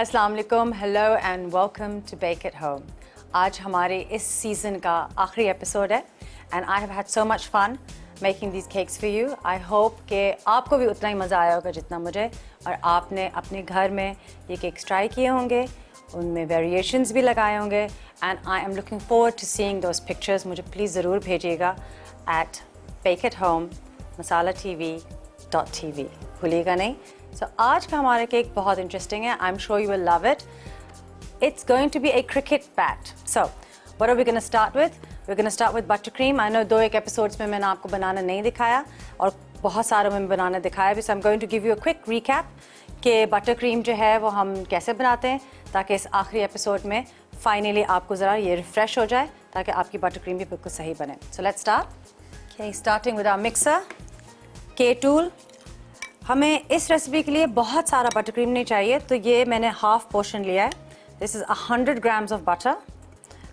अस्सलाम वालेकुम, hello and welcome to bake at home. आज हमारे इस सीज़न का आखिरी एपिसोड है and I have had so much fun making these cakes for you. I hope कि आपको भी उतना ही मज़ा आया होगा जितना मुझे, और आपने अपने घर में ये केक्स ट्राई किए होंगे, उनमें वेरिएशंस भी लगाए होंगे and I am looking forward to seeing those pictures. मुझे प्लीज़ ज़रूर भेजिएगा एट bakeathome.masalatv.tv, भूलिएगा नहीं। So, आज का हमारा केक बहुत इंटरेस्टिंग है। I'm sure you will love it. It's going to be a cricket bat. So, what are we going to start with? We're going to start with buttercream. I know 2 episodes में मैंने आपको बनाना नहीं दिखाया और बहुत सारों में बनाना दिखाया भी। So, I'm going to give you a quick recap कि buttercream जो है वो हम कैसे बनाते हैं, ताकि इस आखिरी एपिसोड में फाइनली आपको ज़रा ये रिफ्रेश हो जाए, ताकि आपकी बटरक्रीम भी बिल्कुल सही बने। So, let's start. Okay, starting with our mixer, K-tool. हमें इस रेसिपी के लिए बहुत सारा बटर क्रीम नहीं चाहिए, तो ये मैंने हाफ पोर्शन लिया है। This is 100 grams of butter.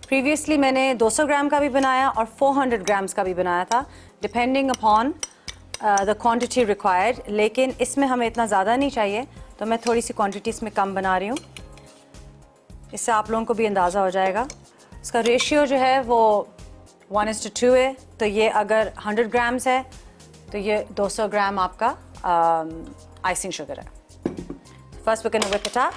Previously मैंने 200 ग्राम का भी बनाया और 400 ग्राम्स का भी बनाया था, depending upon the quantity required. लेकिन इसमें हमें इतना ज़्यादा नहीं चाहिए, तो मैं थोड़ी सी क्वांटिटी इसमें कम बना रही हूँ, इससे आप लोगों को भी अंदाज़ा हो जाएगा। इसका रेशियो जो है वो 1:2 है, तो ये अगर 100 ग्राम्स है तो ये 200 ग्राम आपका icing sugar है। First we're going to whip it up.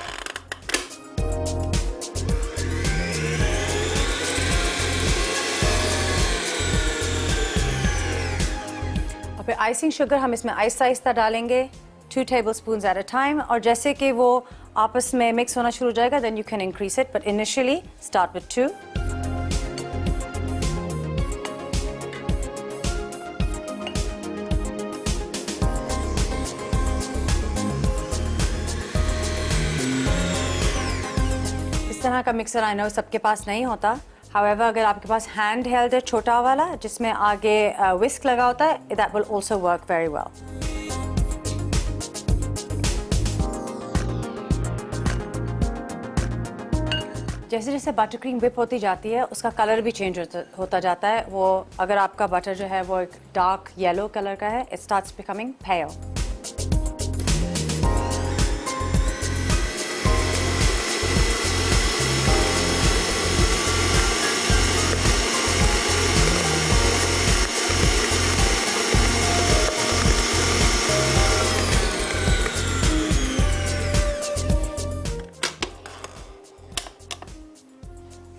और फिर icing sugar हम इसमें आहिस्ता डालेंगे, 2 tablespoons at a time, और जैसे कि वो आपस में मिक्स होना शुरू हो जाएगा, then you can increase it, but initially start with 2. इस तरह का मिक्सर आई नो सबके पास नहीं होता। हाउएवर अगर आपके पास हैंड हेल्ड है छोटा वाला जिसमें आगे विस्क लगा होता है, that will also work very well. जैसे जैसे बटर क्रीम whip होती जाती है, उसका कलर भी चेंज होता जाता है। वो अगर आपका बटर जो है वो एक डार्क येलो कलर का है, it starts becoming pale.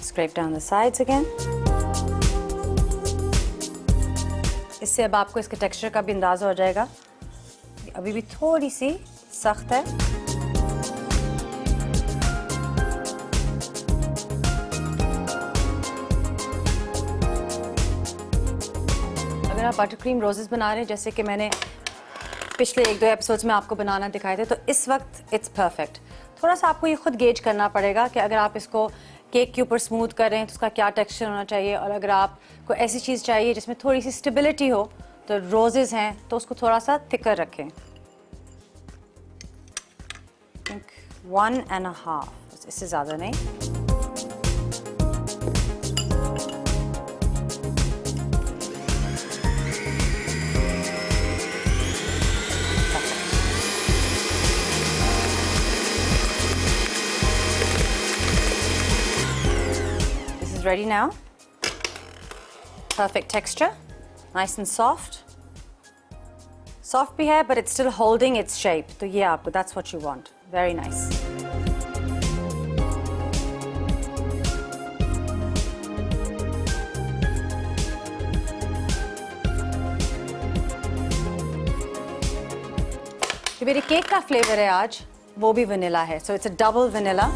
Scrape down the sides again. इससे अब आपको इसके टेक्सचर का भी अंदाज़ा हो जाएगा। अभी भी थोड़ी सी सख्त है। अगर आप बटर क्रीम रोजेस बना रहे हैं, जैसे कि मैंने पिछले 1-2 एपिसोड्स में आपको बनाना दिखाए थे, तो इस वक्त इट्स परफेक्ट। थोड़ा सा आपको ये खुद गेज करना पड़ेगा कि अगर आप इसको केक के ऊपर स्मूथ कर रहे हैं तो उसका क्या टेक्सचर होना चाहिए, और अगर आपको ऐसी चीज़ चाहिए जिसमें थोड़ी सी स्टेबिलिटी हो, तो रोजेस हैं तो उसको थोड़ा सा थिकर रखें। 1.5, इससे ज़्यादा नहीं। Ready now. Perfect texture, nice and soft. Soft भी है, but it's still holding its shape. तो ये आपको, that's what you want. Very nice. जो मेरे केक का फ्लेवर है आज, वो भी वनीला है, so it's a double vanilla.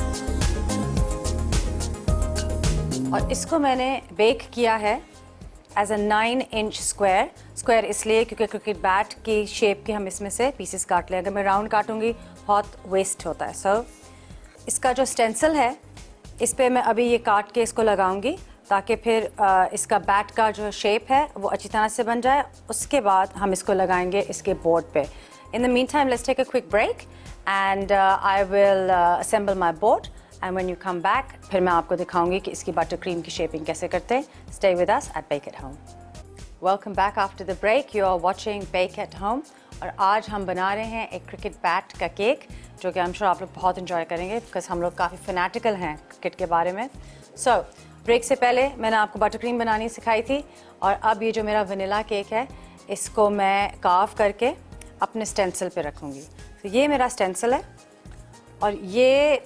और इसको मैंने बेक किया है एज अ 9-inch स्क्वायर इसलिए क्योंकि क्रिकेट बैट की शेप के हम इसमें से पीसेस काट लें। अगर मैं राउंड काटूंगी बहुत वेस्ट होता है। सो इसका जो स्टेंसिल है, इस पे मैं अभी ये काट के इसको लगाऊंगी, ताकि फिर इसका बैट का जो शेप है वो अच्छी तरह से बन जाए। उसके बाद हम इसको लगाएंगे इसके बोर्ड पे। In the meantime let's take a quick break and I will assemble my board, and when you come back फिर मैं आपको दिखाऊंगी कि इसकी बटर क्रीम की शेपिंग कैसे करते हैं। Stay with us at bake at home. Welcome back after the break. You are watching bake at home और आज हम बना रहे हैं एक क्रिकेट बैट का केक जो कि आई एम श्योर आप लोग बहुत इन्जॉय करेंगे बिकॉज हम लोग काफ़ी फैनेटिकल हैं क्रिकेट के बारे में। सो ब्रेक से पहले मैंने आपको बटर क्रीम बनानी सिखाई थी और अब ये जो मेरा वनीला केक है इसको मैं कार्व करके अपने स्टेंसिल पे रखूँगी। तो ये मेरा स्टेंसिल है और ये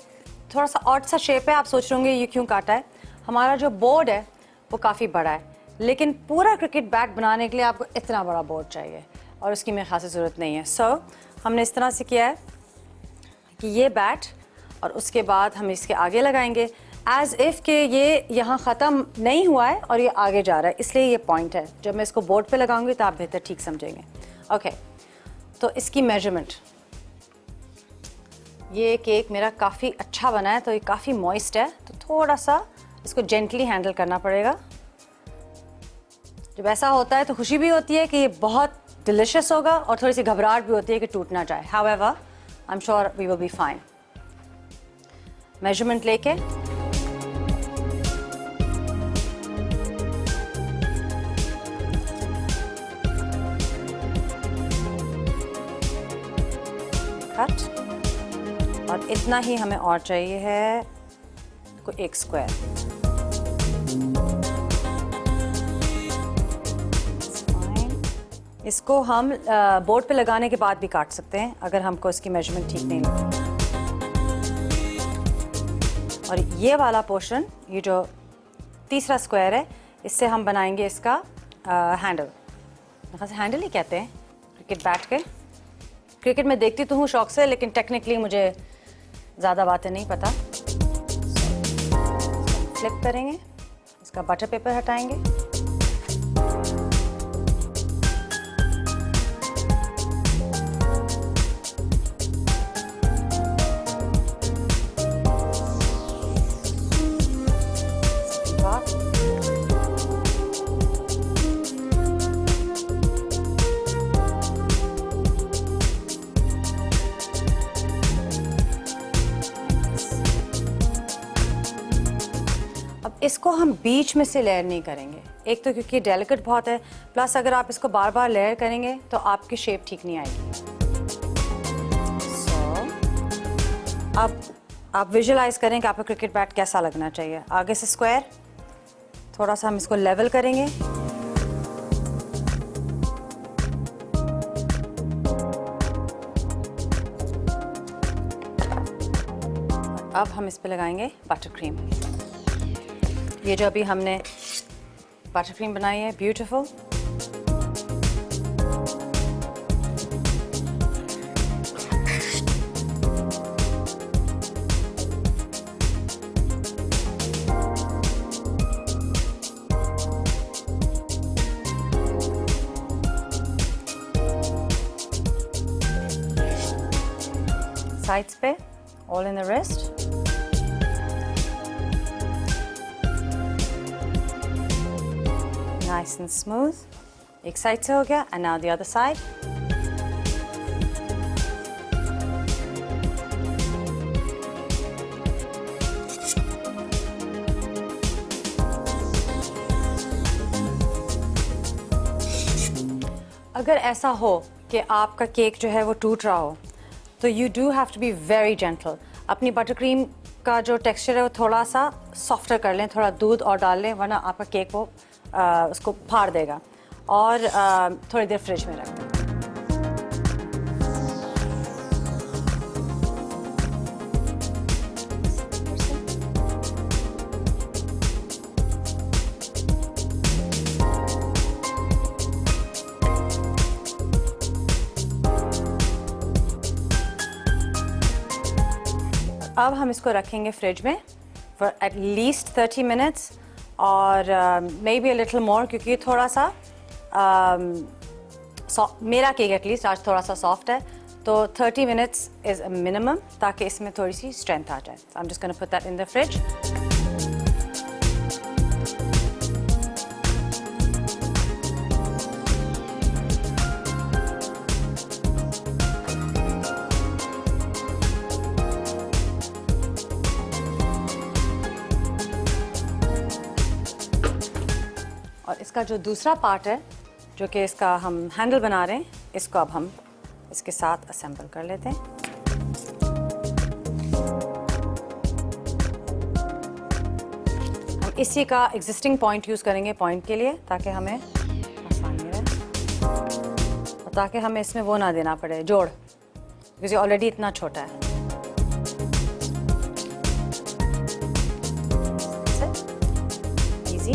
थोड़ा सा ऑड सा शेप है। आप सोच रहे होंगे ये क्यों काटा है। हमारा जो बोर्ड है वो काफ़ी बड़ा है, लेकिन पूरा क्रिकेट बैट बनाने के लिए आपको इतना बड़ा बोर्ड चाहिए और उसकी मेरे ख़ास ज़रूरत नहीं है। सो हमने इस तरह से किया है कि ये बैट और उसके बाद हम इसके आगे लगाएंगे एज़ इफ़ कि ये यहाँ ख़त्म नहीं हुआ है और ये आगे जा रहा है, इसलिए ये पॉइंट है। जब मैं इसको बोर्ड पे लगाऊंगी तो आप बेहतर ठीक समझेंगे। ओके, तो इसकी मेजरमेंट, ये केक मेरा काफ़ी अच्छा बना है तो ये काफ़ी मॉइस्ट है, तो थोड़ा सा इसको जेंटली हैंडल करना पड़ेगा। जब ऐसा होता है तो खुशी भी होती है कि ये बहुत डिलिशियस होगा और थोड़ी सी घबराहट भी होती है कि टूट ना जाए। However I am sure we will be fine. Measurement लेके कट, और इतना ही हमें और चाहिए है को एक स्क्वायर। इसको हम बोर्ड पे लगाने के बाद भी काट सकते हैं अगर हमको इसकी मेजरमेंट ठीक नहीं लगती। और ये वाला पोर्शन, ये जो तीसरा स्क्वायर है, इससे हम बनाएंगे इसका हैंडल। मेरे से हैंडल ही कहते हैं क्रिकेट बैट के। क्रिकेट में देखती तो हूँ शौक से, लेकिन टेक्निकली मुझे ज़्यादा बातें नहीं पता। फ्लिप करेंगे, इसका बटर पेपर हटाएंगे, इसको हम बीच में से लेयर नहीं करेंगे। एक तो क्योंकि डेलिकेट बहुत है, प्लस अगर आप इसको बार बार लेयर करेंगे तो आपकी शेप ठीक नहीं आएगी। अब आप विजुलाइज करें कि आपका क्रिकेट बैट कैसा लगना चाहिए। आगे से स्क्वायर, थोड़ा सा हम इसको लेवल करेंगे, अब हम इस पे लगाएंगे बटर क्रीम। ये जो अभी हमने बटर क्रीम बनाई है, ब्यूटीफुल। साइड्स पे, all in the wrist. Nice and smooth. एक साइड से हो गया, and now the other side. अगर ऐसा हो कि आपका केक जो है वो टूट रहा हो, तो you do have to be very gentle. अपनी बटर क्रीम का जो टेक्सचर है वो थोड़ा सा सॉफ्टर कर लें, थोड़ा दूध और डाल लें, वरना आपका केक वो उसको फाड़ देगा। और थोड़ी देर फ्रिज में रख दें। अब हम इसको रखेंगे फ्रिज में फॉर एट लीस्ट 30 मिनट्स और may be a little more, क्योंकि थोड़ा सा मेरा केक एटलीस्ट आज थोड़ा सा सॉफ्ट है, तो 30 मिनट्स इज़ अ मिनिमम, ताकि इसमें थोड़ी सी स्ट्रेंथ आ जाए। I am just gonna put that in the fridge. और इसका जो दूसरा पार्ट है, जो कि इसका हम हैंडल बना रहे हैं, इसको अब हम इसके साथ असेंबल कर लेते हैं। हम इसी का एग्जिस्टिंग पॉइंट यूज़ करेंगे पॉइंट के लिए, ताकि हमें आसानी रहे और ताकि हमें इसमें वो ना देना पड़े जोड़, क्योंकि ऑलरेडी इतना छोटा है। इजी।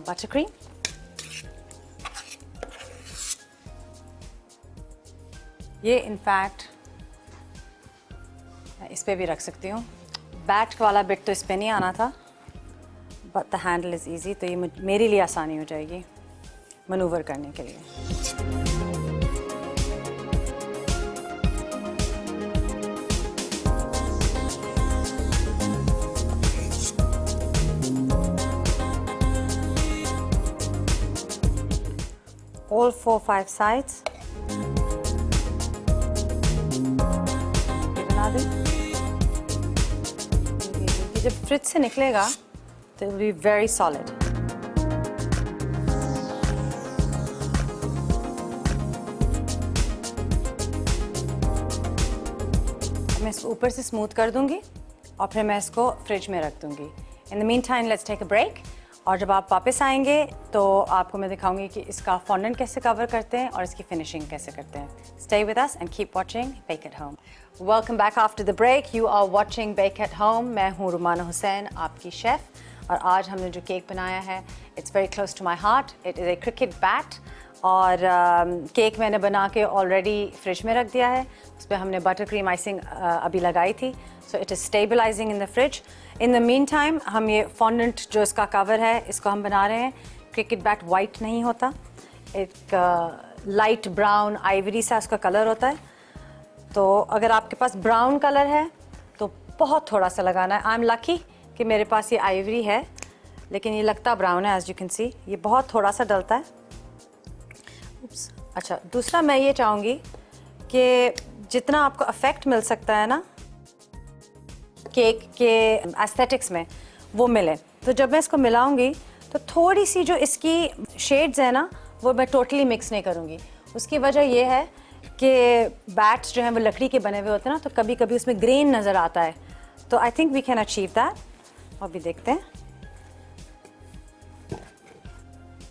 बटर क्रीम, ये इनफैक्ट मैं इस पे भी रख सकती हूँ। बैट वाला बिट तो इस पे नहीं आना था, but the handle is easy, तो ये मेरे लिए आसानी हो जाएगी मनूवर करने के लिए। All 4-5 sides बना दें। ये जब फ्रिज से निकलेगा तो it will be very solid। मैं इसको ऊपर से स्मूथ कर दूंगी और फिर मैं इसको फ्रिज में रख दूंगी। In the meantime, let's take a break। और जब आप वापस आएंगे तो आपको मैं दिखाऊंगी कि इसका फॉन्डेंट कैसे कवर करते हैं और इसकी फिनिशिंग कैसे करते हैं। Stay with us and keep watching Bake at Home। Welcome back after the break। You are watching Bake at Home। मैं हूँ रुमाना हुसैन, आपकी शेफ़, और आज हमने जो केक बनाया है it's very close to my heart। It is a cricket bat। और केक मैंने बना के ऑलरेडी फ्रिज में रख दिया है। उस पर हमने बटर क्रीम आइसिंग अभी लगाई थी, so it is stabilising in the fridge. In the meantime हम ये फॉन्डेंट जो इसका कवर है इसको हम बना रहे हैं। क्रिकेट बैट वाइट नहीं होता, एक लाइट ब्राउन आइवरी सा उसका कलर होता है। तो अगर आपके पास ब्राउन कलर है तो बहुत थोड़ा सा लगाना है। आई एम लकी कि मेरे पास ये आइवरी है, लेकिन ये लगता ब्राउन है, एज यू कैन सी ये बहुत थोड़ा सा डलता है। अच्छा, दूसरा मैं ये चाहूँगी कि जितना आपको इफेक्ट मिल सकता है ना केक के एस्थेटिक्स में, वो मिले। तो जब मैं इसको मिलाऊंगी तो थोड़ी सी जो इसकी शेड्स है ना वो मैं टोटली मिक्स नहीं करूँगी। उसकी वजह ये है कि बैट्स जो हैं वो लकड़ी के बने हुए होते हैं ना, तो कभी कभी उसमें ग्रेन नज़र आता है। तो I think we can achieve that. और भी देखते हैं,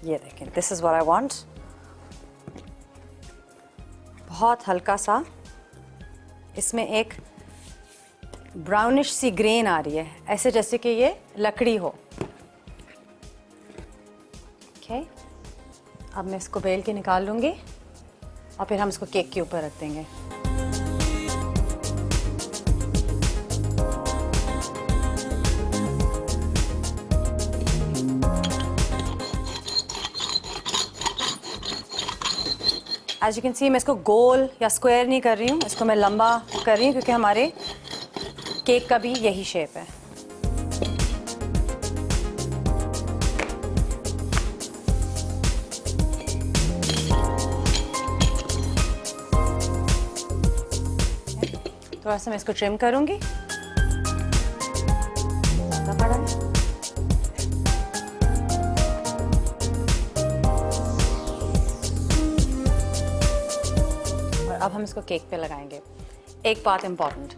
ये देखें, this is what I want. बहुत हल्का सा इसमें एक ब्राउनिश सी ग्रेन आ रही है, ऐसे जैसे कि ये लकड़ी हो। ओके, अब मैं इसको बेल के निकाल लूँगी और फिर हम इसको केक के ऊपर रख देंगे। एज यू कैन सी मैं इसको गोल या स्क्वायर नहीं कर रही हूँ, इसको मैं लंबा कर रही हूँ क्योंकि हमारे केक का भी यही शेप है। थोड़ा सा मैं इसको ट्रिम करूँगी। अब हम इसको केक पे लगाएंगे। एक बात इम्पॉर्टेंट,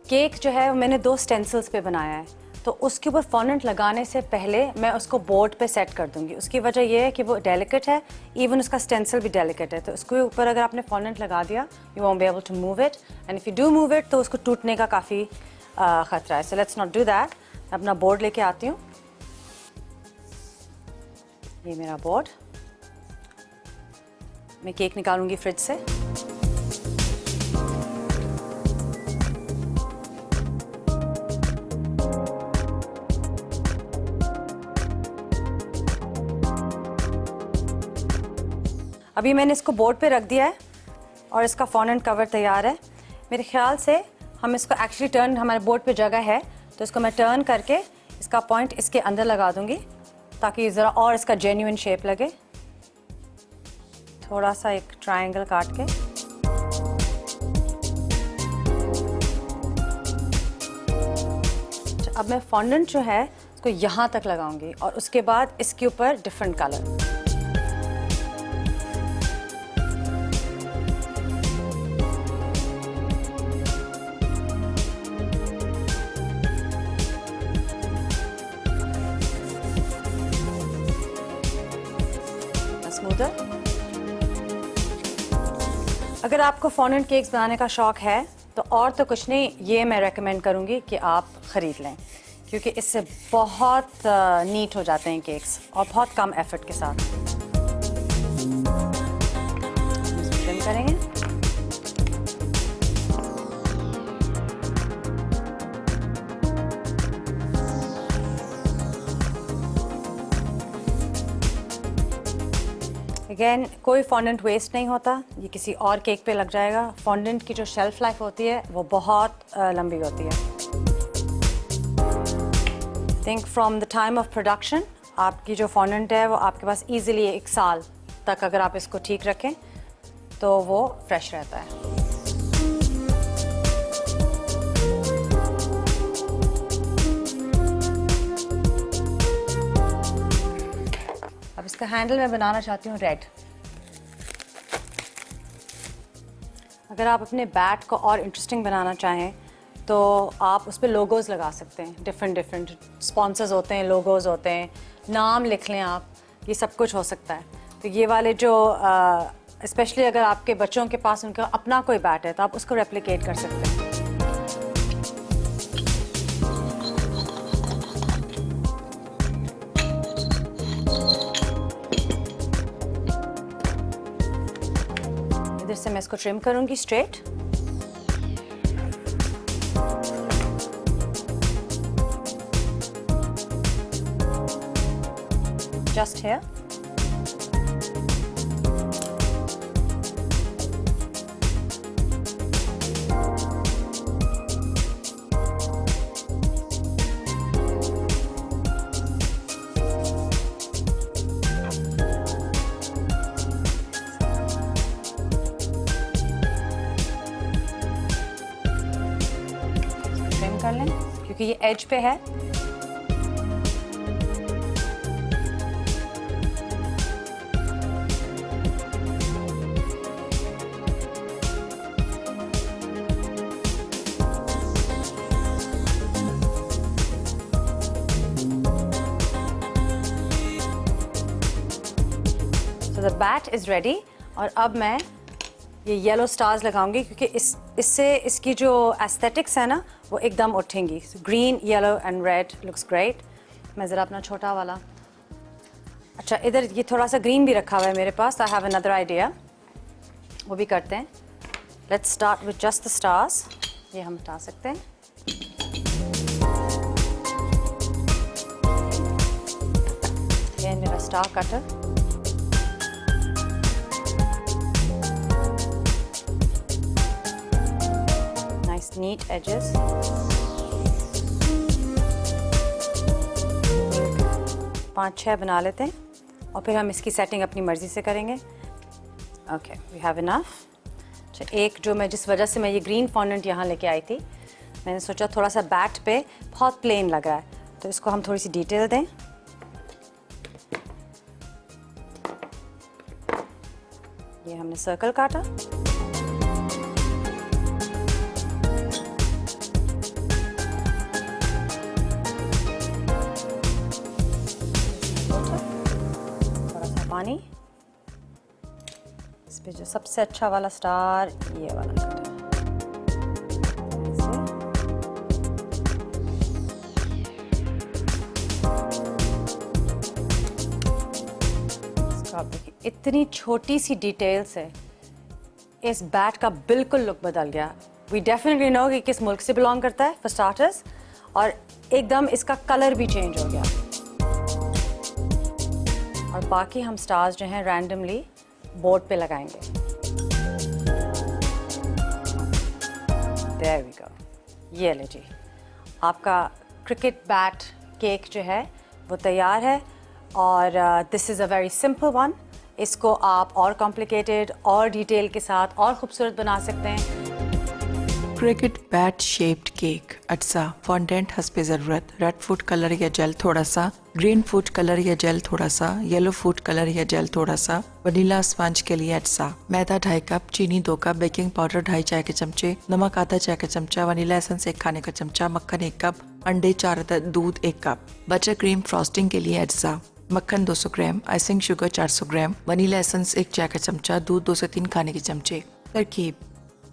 केक जो है मैंने 2 स्टेंसिल्स पे बनाया है, तो उसके ऊपर फॉन्डेंट लगाने से पहले मैं उसको बोर्ड पे सेट कर दूंगी। उसकी वजह यह है कि वो डेलिकेट है, इवन उसका स्टेंसिल भी डेलिकेट है। तो उसके ऊपर अगर आपने फॉन्डेंट लगा दिया, you won't be able to move it, and if you do move it तो उसको टूटने का काफ़ी ख़तरा है। So let's not do that. मैं अपना बोर्ड लेके आती हूँ। ये मेरा बोर्ड, मैं केक निकालूंगी फ्रिज से। अभी मैंने इसको बोर्ड पे रख दिया है और इसका फॉन्डेंट कवर तैयार है। मेरे ख्याल से हम इसको एक्चुअली टर्न, हमारे बोर्ड पे जगह है तो इसको मैं टर्न करके इसका पॉइंट इसके अंदर लगा दूंगी ताकि ज़रा और इसका जेन्युइन शेप लगे। थोड़ा सा एक ट्रायंगल काट के अब मैं फॉन्डेंट जो है इसको यहाँ तक लगाऊंगी और उसके बाद इसके ऊपर डिफरेंट कलर। स्मूदर। अगर आपको फॉन्डेंट केक्स बनाने का शौक है तो और तो कुछ नहीं, ये मैं रेकमेंड करूँगी कि आप ख़रीद लें, क्योंकि इससे बहुत नीट हो जाते हैं केक्स और बहुत कम एफर्ट के साथ। ट्रिम करेंगे। अगेन कोई फॉन्डेंट वेस्ट नहीं होता, ये किसी और केक पे लग जाएगा। फॉन्डेंट की जो शेल्फ लाइफ होती है वो बहुत लंबी होती है। Think from the time of production आपकी जो फॉन्डेंट है वो आपके पास इजीली 1 साल तक अगर आप इसको ठीक रखें तो वो फ्रेश रहता है। अब इसका हैंडल मैं बनाना चाहती हूँ रेड। अगर आप अपने बैट को और इंटरेस्टिंग बनाना चाहें तो आप उस पर लोगोज लगा सकते हैं। डिफरेंट स्पॉन्सर्स होते हैं, लोगोज होते हैं, नाम लिख लें आप, ये सब कुछ हो सकता है। तो ये वाले जो स्पेशली अगर आपके बच्चों के पास उनका अपना कोई बैट है तो आप उसको रेप्लिकेट कर सकते हैं। इधर से मैं इसको ट्रिम करूंगी स्ट्रेट। Just here. कर लें क्योंकि ये एज पे है। So the bat is ready और अब मैं ये येलो स्टार्स लगाऊंगी क्योंकि इससे इसकी जो एस्थेटिक्स है ना वो एकदम उठेंगी। Green, yellow and red looks great. मैं ज़रा अपना छोटा वाला, अच्छा इधर ये थोड़ा सा ग्रीन भी रखा हुआ है मेरे पास। आई हैव अनदर आइडिया, वो भी करते हैं। Let's start with just the stars. ये हम हटा सकते हैं। ये मेरा स्टार कटर। Neat edges. 5-6 बना लेते हैं और फिर हम इसकी सेटिंग अपनी मर्जी से करेंगे। Okay, we have enough. अच्छा, एक जो मैं जिस वजह से मैं ये ग्रीन फॉन्डेंट यहाँ लेके आई थी, मैंने सोचा थोड़ा सा बैट पे बहुत प्लेन लग रहा है तो इसको हम थोड़ी सी डिटेल दें। ये हमने सर्कल काटा। पानी, इस पे जो सबसे अच्छा वाला स्टार ये वाला कट है। इसका देखिए इतनी छोटी सी डिटेल्स है, इस बैट का बिल्कुल लुक बदल गया। वी डेफिनेटली नो कि किस मुल्क से बिलोंग करता है फॉर स्टार्टर्स, और एकदम इसका कलर भी चेंज हो गया। और बाकी हम स्टार्स जो हैं रैंडमली बोर्ड पे लगाएंगे। There we go. ये ले जी, आपका क्रिकेट बैट केक जो है वो तैयार है। और this is a very simple one. इसको आप और कॉम्प्लिकेटेड और डिटेल के साथ और खूबसूरत बना सकते हैं। क्रिकेट बैट शेप्ड केक अज्जा फॉन्डेंट हस्ब ज़रूरत रेड फूड कलर या जेल थोड़ा सा, ग्रीन फूड कलर या जेल थोड़ा सा, येलो फूड कलर या जेल थोड़ा सा, वनीला स्पंज के लिए अज्जा, मैदा 2.5 कप, चीनी 2 कप, बेकिंग पाउडर 2.5 चाय के चमचे, नमक आधा चाय का चमचा, वनीला एसेंस 1 खाने का चमचा, मक्खन 1 कप, अंडे 4 दूध 1 कप, बटर क्रीम फ्रॉस्टिंग के लिए अज्जा, मक्खन 200 ग्राम, आइसिंग शुगर 400 ग्राम, वनीला एसेंस 1 चाय का चमचा, दूध 2 से 3 खाने के चमचे। तरकीब: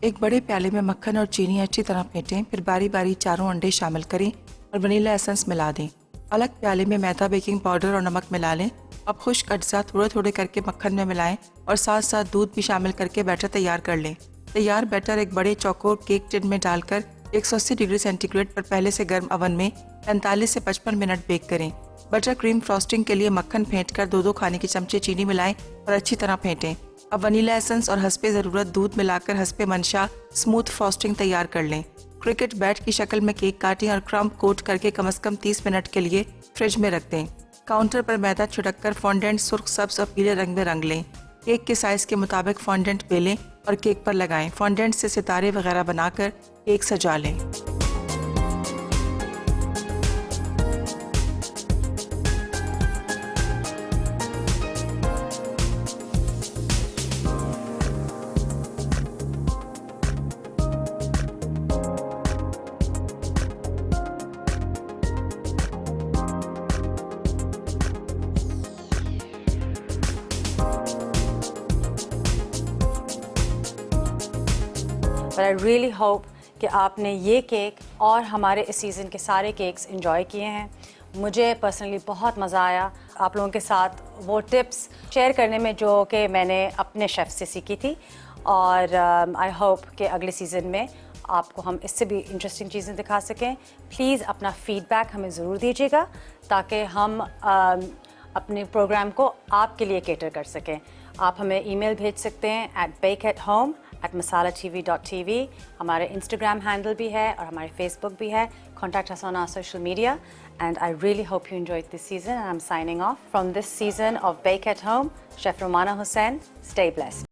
एक बड़े प्याले में मक्खन और चीनी अच्छी तरह फेंटें, फिर बारी बारी चारों अंडे शामिल करें और वनीला एसेंस मिला दें। अलग प्याले में मैदा, बेकिंग पाउडर और नमक मिला लें। अब खुश्क अज्जा थोड़े थोड़े करके मक्खन में मिलाएं और साथ साथ दूध भी शामिल करके बैटर तैयार कर लें। तैयार बैटर एक बड़े चौकोर केक टिन में डालकर 180 डिग्री सेंटीग्रेड पर पहले से गर्म ओवन में 45 से 55 मिनट बेक करें। बटर क्रीम फ्रॉस्टिंग के लिए मक्खन फेंटकर 2-2 खाने के चमचे चीनी मिलाएं और अच्छी तरह फेंटें। अब वनीला एसेंस और हस्बे ज़रूरत दूध मिलाकर हस्बे मंशा स्मूथ फ्रॉस्टिंग तैयार कर लें। क्रिकेट बैट की शक्ल में केक काटें और क्रम्ब कोट करके कम से कम 30 मिनट के लिए फ्रिज में रख दें। काउंटर पर मैदा छिड़ककर फॉन्डेंट सुर्ख, सब्ज और पीले रंग में रंग लें। केक के साइज के मुताबिक फॉन्डेंट बेलें और केक पर लगाएं। फॉन्डेंट से सितारे वगैरह बनाकर केक सजा लें। But I really hope कि आपने ये केक और हमारे इस सीज़न के सारे केक्स एंजॉय किए हैं। मुझे पर्सनली बहुत मज़ा आया आप लोगों के साथ वो टिप्स शेयर करने में जो कि मैंने अपने शेफ़ से सीखी थी, और आई होप कि अगले सीज़न में आपको हम इससे भी इंटरेस्टिंग चीज़ें दिखा सकें। प्लीज़ अपना फ़ीडबैक हमें ज़रूर दीजिएगा ताकि हम अपने प्रोग्राम को आपके लिए कैटर कर सकें। आप हमें ईमेल भेज सकते हैं bakeathome@masalatv.tv। हमारे इंस्टाग्राम हैंडल भी है और हमारे फेसबुक भी है। Contact us on our social media, and I really hope you enjoyed this season, and I'm signing off from this season of Bake at Home. Chef Romana Hussain, stay blessed.